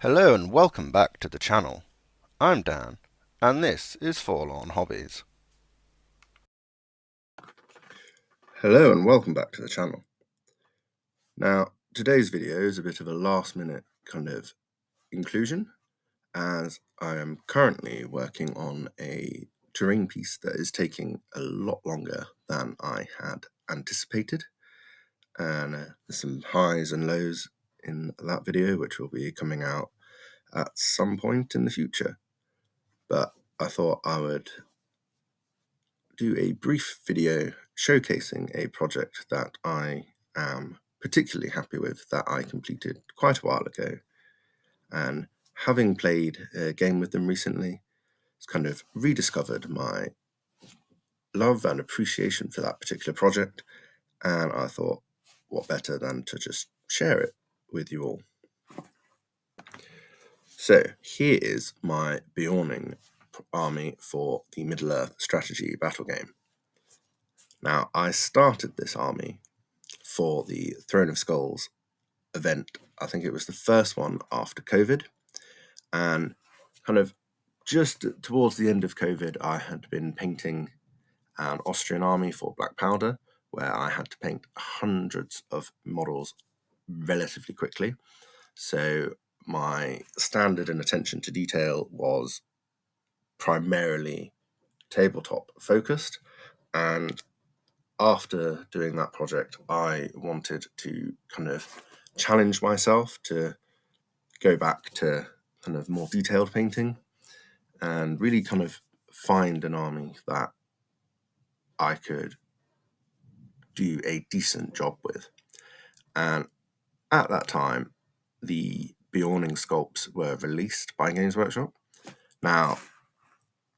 Hello and welcome back to the channel. I'm Dan, and this is Forlorn Hobbies. Hello and welcome back to the channel. Now, today's video is a bit of a last minute kind of inclusion, as I am currently working on a terrain piece that is taking a lot longer than I had anticipated. And there's some highs and lows in that video, which will be coming out at some point in the future. But I thought I would do a brief video showcasing a project that I am particularly happy with, that I completed quite a while ago. And having played a game with them recently, it's kind of rediscovered my love and appreciation for that particular project. And I thought, what better than to just share it with you all. So here is my Beorning army for the Middle-earth strategy battle game. Now, I started this army for the Throne of Skulls event. I think it was the first one after COVID. And kind of just towards the end of COVID, I had been painting an Austrian army for Black Powder, where I had to paint hundreds of models relatively quickly. So my standard and attention to detail was primarily tabletop focused. And after doing that project, I wanted to kind of challenge myself to go back to kind of more detailed painting and really kind of find an army that I could do a decent job with. And at that time, the Beornings sculpts were released by Games Workshop. Now,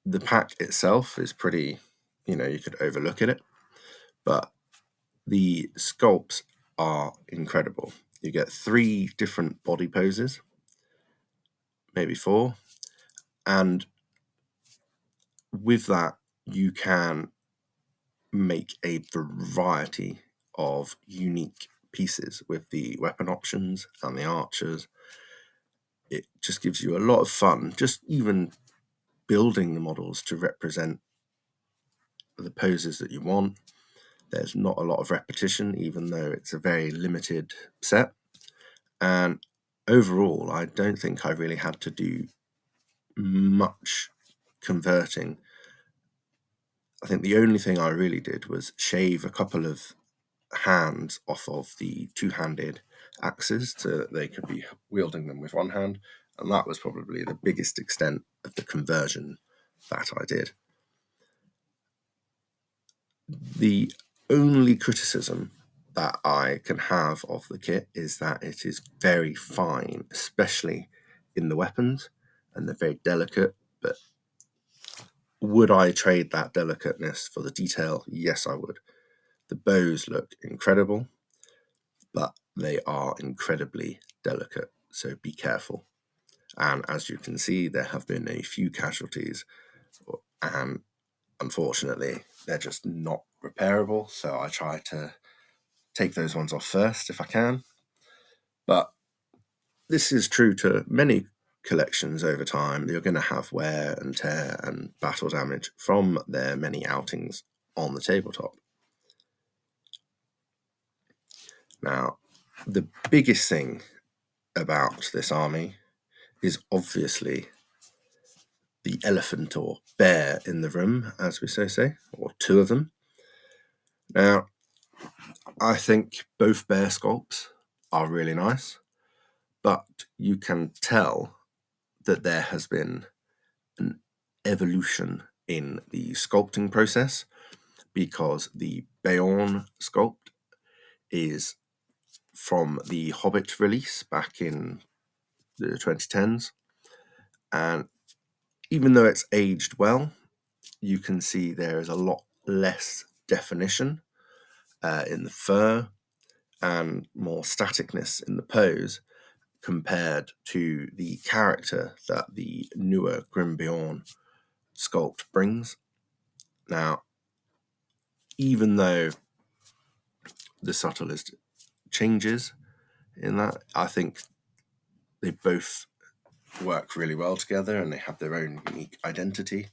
the pack itself is pretty, you could overlook it, but the sculpts are incredible. You get 3 different body poses, maybe 4, and with that, you can make a variety of unique pieces with the weapon options and the archers. It just gives you a lot of fun, just even building the models to represent the poses that you want. There's not a lot of repetition, even though it's a very limited set. And overall, I don't think I really had to do much converting. I think the only thing I really did was shave a couple of hands off of the two-handed axes so that they could be wielding them with one hand, and that was probably the biggest extent of the conversion that I did. The only criticism that I can have of the kit is that it is very fine, especially in the weapons, and they're very delicate. But would I trade that delicateness for the detail? Yes, I would. The bows look incredible, but they are incredibly delicate, so be careful. And as you can see, there have been a few casualties, and unfortunately, they're just not repairable, so I try to take those ones off first if I can. But this is true to many collections over time. You're going to have wear and tear and battle damage from their many outings on the tabletop. Now, the biggest thing about this army is obviously the elephant or bear in the room, as we so say, or 2 of them. Now, I think both bear sculpts are really nice, but you can tell that there has been an evolution in the sculpting process, because the Beorn sculpt is from the Hobbit release back in the 2010s, and even though it's aged well, you can see there is a lot less definition in the fur and more staticness in the pose compared to the character that the newer Grim Beorn sculpt brings. Now, even though the subtlest changes in that, I think they both work really well together and they have their own unique identity.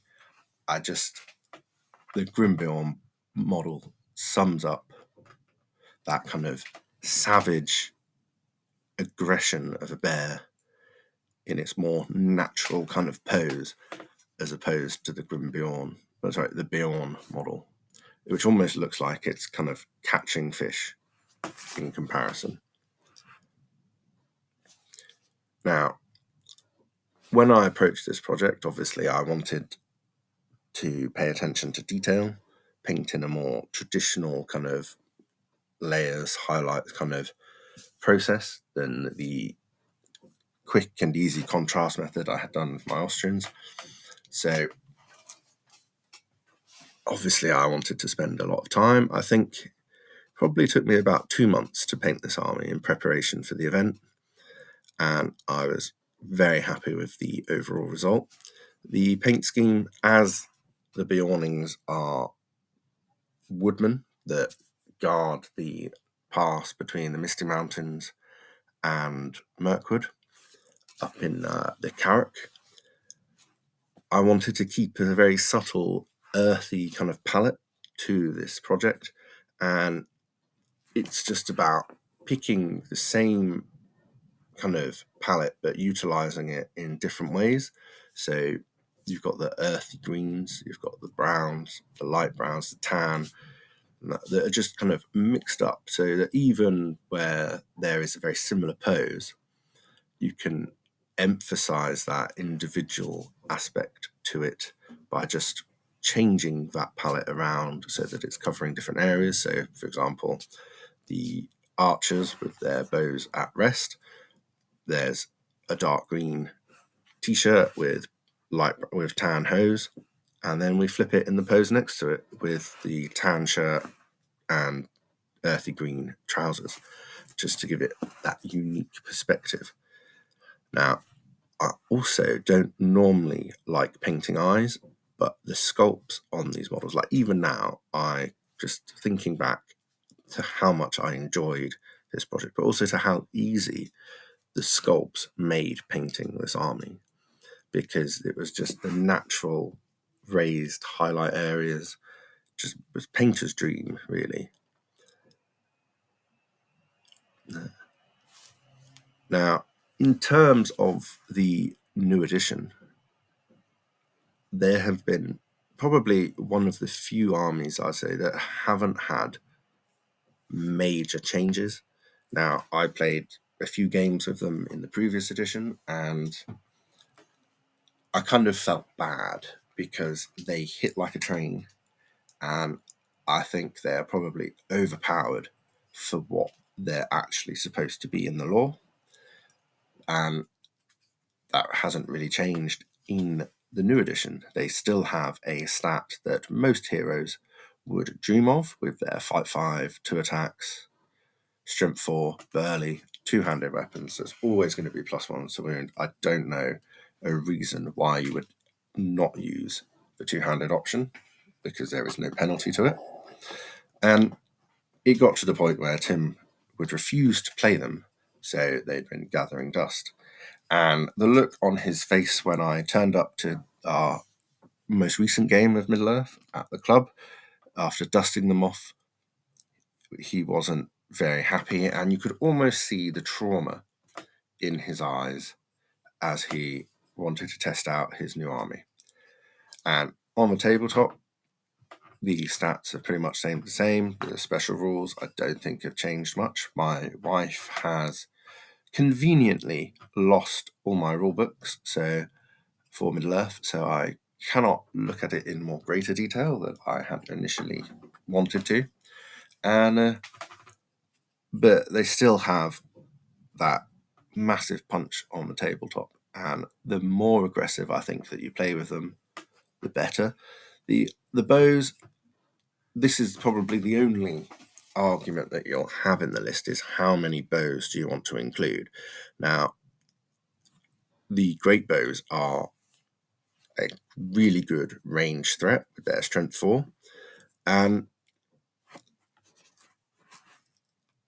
The Grimbeorn model sums up that kind of savage aggression of a bear in its more natural kind of pose, as opposed to the Beorn model, which almost looks like it's kind of catching fish in comparison. Now, when I approached this project, obviously I wanted to pay attention to detail, paint in a more traditional kind of layers, highlights kind of process than the quick and easy contrast method I had done with my Austrians. So obviously I wanted to spend a lot of time. I think probably took me about 2 months to paint this army in preparation for the event, and I was very happy with the overall result. The paint scheme, as the Beornings are woodmen that guard the pass between the Misty Mountains and Mirkwood up in the Carrick, I wanted to keep a very subtle, earthy kind of palette to this project, and it's just about picking the same kind of palette but utilizing it in different ways. So you've got the earthy greens, you've got the browns, the light browns, the tan, that are just kind of mixed up, so that even where there is a very similar pose, you can emphasize that individual aspect to it by just changing that palette around so that it's covering different areas. So, for example, the archers with their bows at rest, there's a dark green t-shirt with tan hose, and then we flip it in the pose next to it with the tan shirt and earthy green trousers, just to give it that unique perspective. Now, I also don't normally like painting eyes, but the sculpts on these models, like even now, I just thinking back to how much I enjoyed this project, but also to how easy the sculpts made painting this army, because it was just the natural raised highlight areas, just was painter's dream, really. Now, in terms of the new edition, there have been probably one of the few armies, I'd say, that haven't had major changes. Now, I played a few games with them in the previous edition, and I kind of felt bad because they hit like a train, and I think they're probably overpowered for what they're actually supposed to be in the lore. And that hasn't really changed in the new edition. They still have a stat that most heroes would dream of, with their fight 5, 2 attacks, strength 4, burly, 2-handed weapons. So it's always going to be +1 to wound. I don't know a reason why you would not use the 2-handed option, because there is no penalty to it. And it got to the point where Tim would refuse to play them, so they'd been gathering dust. And the look on his face when I turned up to our most recent game of Middle-earth at the club, after dusting them off, he wasn't very happy, and you could almost see the trauma in his eyes as he wanted to test out his new army. And on the tabletop, the stats are pretty much the same. The special rules I don't think have changed much. My wife has conveniently lost all my rule books for Middle-earth, so I cannot look at it in more greater detail than I had initially wanted to. And but they still have that massive punch on the tabletop, and the more aggressive I think that you play with them, the better. The bows, this is probably the only argument that you'll have in the list, is how many bows do you want to include. Now, the great bows are a really good range threat with their strength 4, and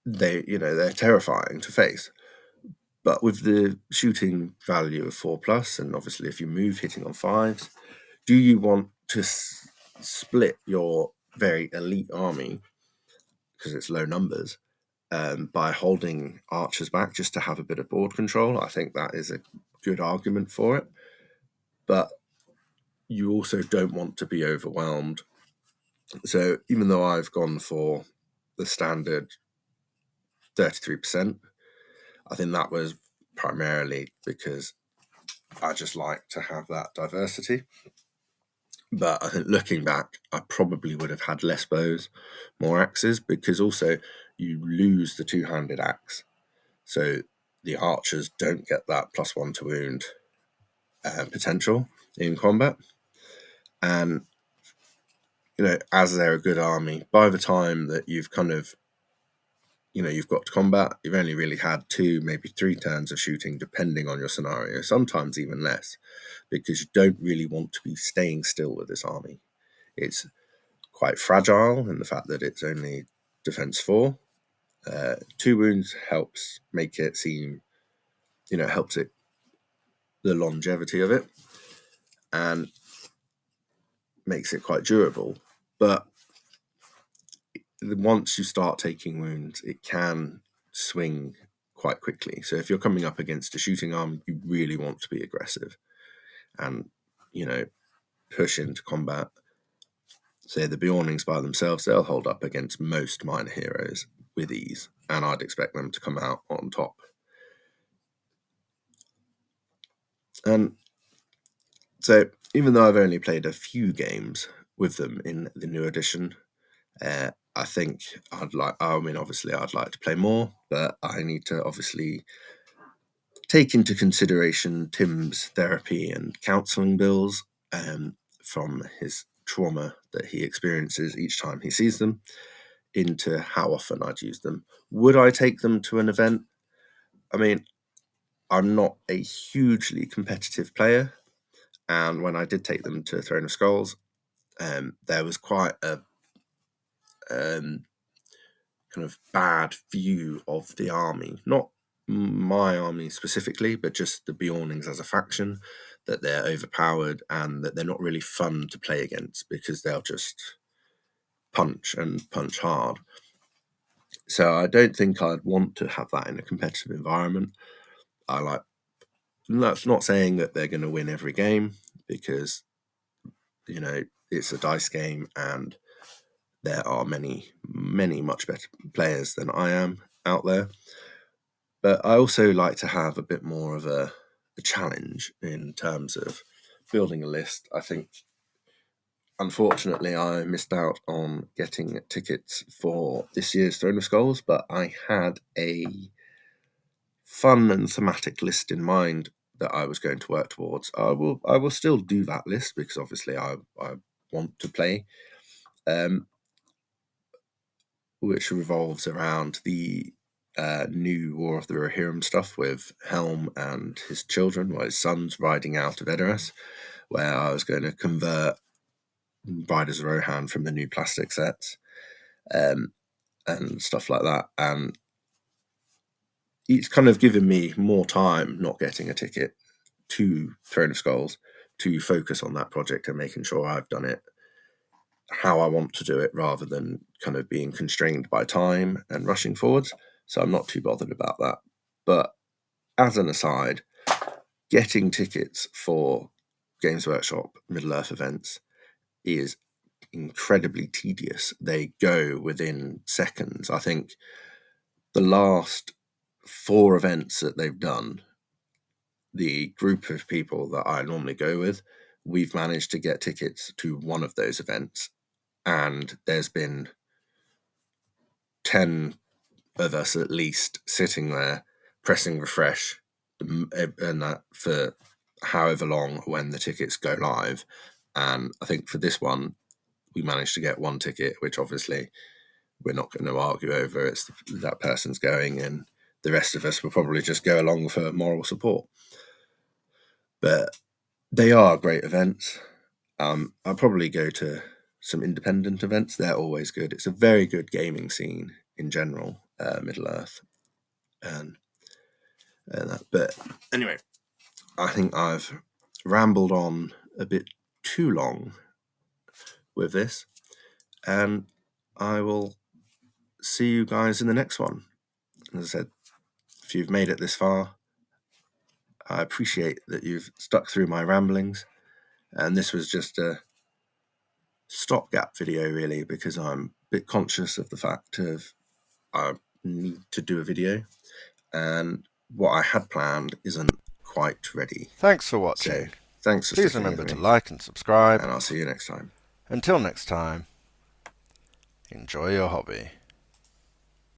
they're terrifying to face. But with the shooting value of 4+, and obviously if you move hitting on 5s, do you want to split your very elite army, because it's low numbers, by holding archers back just to have a bit of board control? I think that is a good argument for it. But you also don't want to be overwhelmed. So even though I've gone for the standard 33%, I think that was primarily because I just like to have that diversity. But I think looking back, I probably would have had less bows, more axes, because also you lose the two-handed axe. So the archers don't get that +1 to wound potential in combat. And, as they're a good army, by the time that you've you've got to combat, you've only really had 2, maybe 3 turns of shooting, depending on your scenario, sometimes even less, because you don't really want to be staying still with this army. It's quite fragile in the fact that it's only defense 4. 2 wounds helps make it seem, helps it, the longevity of it, and makes it quite durable. But once you start taking wounds, it can swing quite quickly. So if you're coming up against a shooting arm, you really want to be aggressive and, push into combat. Say the Beornings by themselves, they'll hold up against most minor heroes with ease, and I'd expect them to come out on top. And so even though I've only played a few games with them in the new edition, I think obviously I'd like to play more, but I need to obviously take into consideration Tim's therapy and counselling bills from his trauma that he experiences each time he sees them, into how often I'd use them. Would I take them to an event? I mean, I'm not a hugely competitive player, and when I did take them to Throne of Skulls, there was quite a kind of bad view of the army. Not my army specifically, but just the Beornings as a faction, that they're overpowered and that they're not really fun to play against because they'll just punch and punch hard. So I don't think I'd want to have that in a competitive environment. That's not saying that they're going to win every game, because it's a dice game and there are many, many much better players than I am out there. But I also like to have a bit more of a challenge in terms of building a list. I think, unfortunately, I missed out on getting tickets for this year's Throne of Skulls, but I had a fun and thematic list in mind that I was going to work towards. I will still do that list because obviously I want to play, which revolves around the new War of the Rohirrim stuff with Helm and his children, his sons riding out of Edoras, where I was going to convert Riders of Rohan from the new plastic sets, and stuff like that. And it's kind of given me more time not getting a ticket to Throne of Skulls to focus on that project and making sure I've done it how I want to do it, rather than kind of being constrained by time and rushing forwards. So I'm not too bothered about that. But as an aside, getting tickets for Games Workshop Middle-earth events is incredibly tedious. They go within seconds. I think the last 4 events that they've done, the group of people that I normally go with, we've managed to get tickets to one of those events, and there's been 10 of us at least sitting there pressing refresh and that for however long when the tickets go live. And I think for this one we managed to get 1 ticket, which obviously we're not going to argue over. It's that person's going, and the rest of us will probably just go along for moral support. But they are great events. I'll probably go to some independent events. They're always good. It's a very good gaming scene in general, Middle-earth. And But anyway, I think I've rambled on a bit too long with this, and I will see you guys in the next one. As I said, if you've made it this far, I appreciate that you've stuck through my ramblings, and this was just a stopgap video really, because I'm a bit conscious of the fact of I need to do a video, and what I had planned isn't quite ready. Thanks for So watching. thanks for Please sticking remember with to me, like and subscribe. and I'll see you next time. Until next time, enjoy your hobby.